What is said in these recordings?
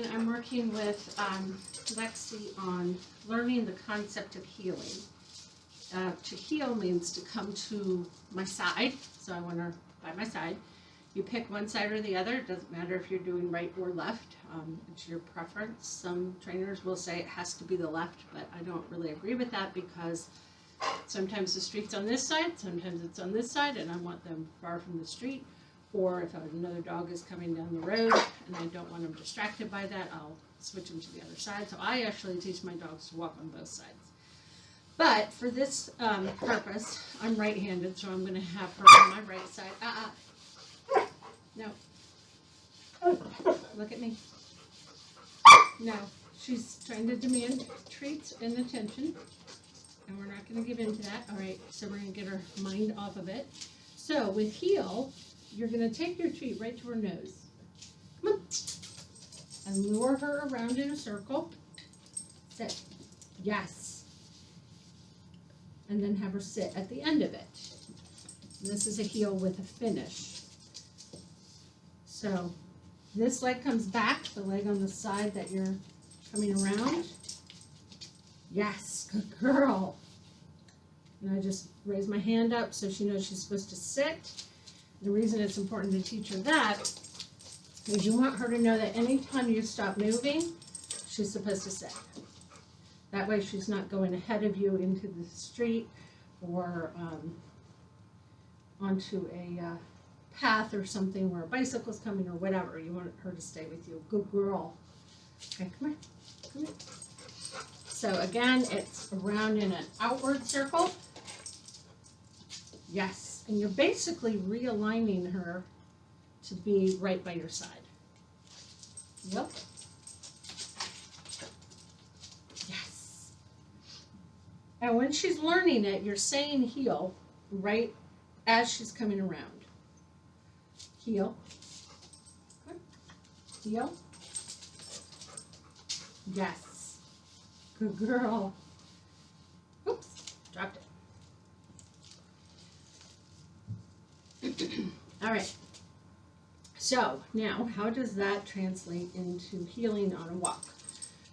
morning I'm working with Lexi on learning the concept of healing. To heal means to come to my side, so I want her by my side. You pick one side or the other. It doesn't matter if you're doing right or left. It's your preference. Some trainers will say it has to be the left, but I don't really agree with that because sometimes the street's on this side, sometimes it's on this side, and I want them far from the street. Or if another dog is coming down the road and I don't want them distracted by that, I'll switch them to the other side. So I actually teach my dogs to walk on both sides. But for this purpose, I'm right-handed, so I'm going to have her on my right side. No. Look at me. No. She's trying to demand treats and attention, and we're not going to give in to that. All right, so we're going to get her mind off of it. So with heel, you're going to take your treat right to her nose. Come on. And lure her around in a circle. Sit. Yes. And then have her sit at the end of it. And this is a heel with a finish. So this leg comes back, the leg on the side that you're coming around. Yes, good girl. And I just raise my hand up so she knows she's supposed to sit. The reason it's important to teach her that is you want her to know that anytime you stop moving, she's supposed to sit. That way she's not going ahead of you into the street or onto a path or something where a bicycle's coming or whatever. You want her to stay with you. Good girl. Okay, come here. Come here. So again, it's around in an outward circle. Yes. And you're basically realigning her to be right by your side. Yep. Yes. And when she's learning it, you're saying heel right as she's coming around. Heel. Okay. Heel. Yes. Good girl. Oops, dropped it. All right. So now, how does that translate into healing on a walk?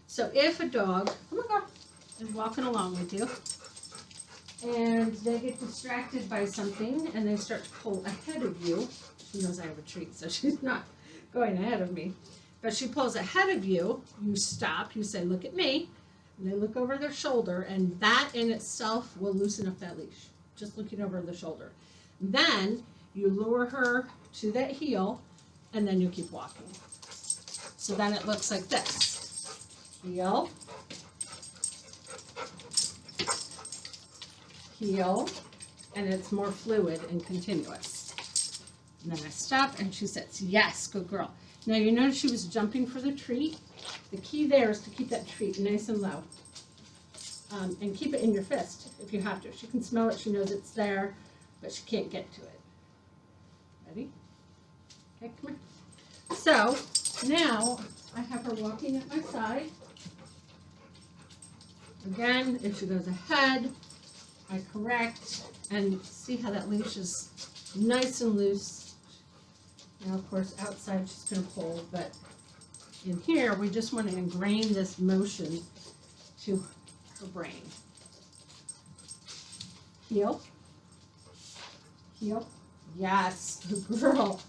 So if a dog, oh my God, is walking along with you, and they get distracted by something, and they start to pull ahead of you. She knows I have a treat, so she's not going ahead of me. But she pulls ahead of you. You stop. You say, "Look at me." And they look over their shoulder, and that in itself will loosen up that leash. Just looking over the shoulder. Then you lure her to that heel, and then you keep walking. So then it looks like this. Heel. Heel. And it's more fluid and continuous. And then I stop, and she sits. Yes, good girl. Now you notice she was jumping for the treat. The key there is to keep that treat nice and low. And keep it in your fist if you have to. She can smell it. She knows it's there, but she can't get to it. Ready? Okay, come here. So now I have her walking at my side. Again, if she goes ahead, I correct. And see how that leash is nice and loose. Now, of course, outside she's going to pull, but in here, we just want to ingrain this motion to her brain. Heel. Heel. Yes, good girl.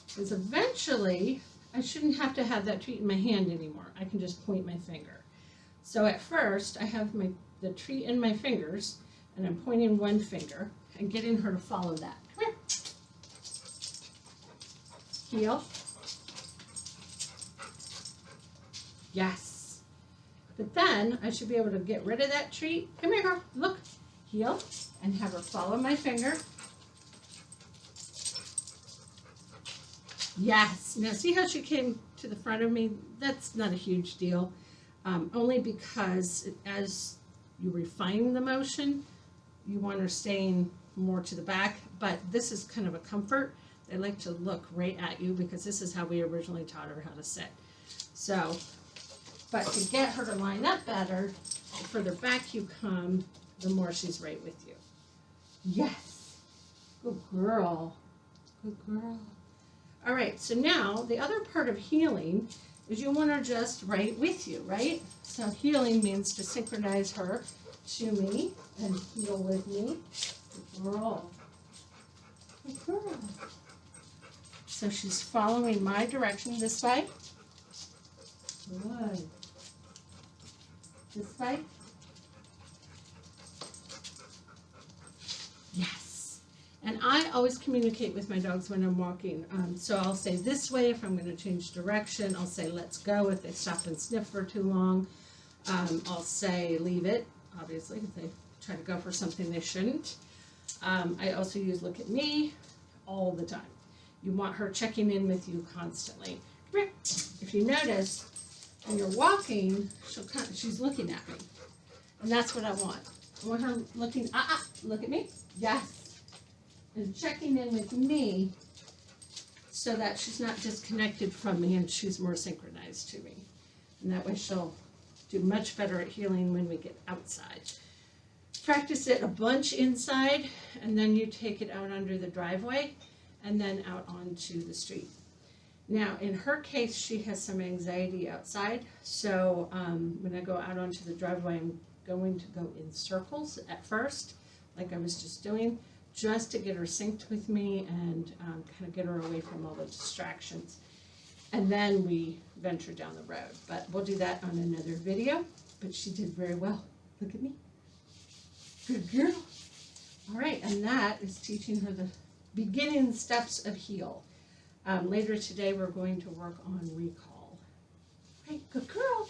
Because eventually, I shouldn't have to have that treat in my hand anymore. I can just point my finger. So at first, I have the treat in my fingers, and I'm pointing one finger and getting her to follow that. Come here. Heel. Yes. But then I should be able to get rid of that treat. Come here, girl. Look. Heel. And have her follow my finger. Yes. Now see how she came to the front of me? That's not a huge deal. Only because as you refine the motion, you want her staying more to the back. But this is kind of a comfort. They like to look right at you because this is how we originally taught her how to sit. So, but to get her to line up better, the further back you come, the more she's right with you. Yes. Good girl. Good girl. All right, so now the other part of healing is you want her just right with you, right? So healing means to synchronize her to me and heal with me. Good girl. Good girl. So she's following my direction this way. Good. This way. Yes. And I always communicate with my dogs when I'm walking. So I'll say this way if I'm going to change direction. I'll say let's go if they stop and sniff for too long. I'll say leave it, obviously, if they try to go for something they shouldn't. I also use look at me all the time. You want her checking in with you constantly. If you notice, when you're walking, she's looking at me. And that's what I want. I want her looking, look at me. Yes. And checking in with me so that she's not disconnected from me and she's more synchronized to me. And that way she'll do much better at healing when we get outside. Practice it a bunch inside, and then you take it out under the driveway and then out onto the street. Now, in her case, she has some anxiety outside, so when I go out onto the driveway, I'm going to go in circles at first, like I was just doing, just to get her synced with me and kind of get her away from all the distractions. And then we venture down the road, but we'll do that on another video. But she did very well. Look at me. Good girl. All right, and that is teaching her the beginning steps of heal. Later today, we're going to work on recall. Right, good girl.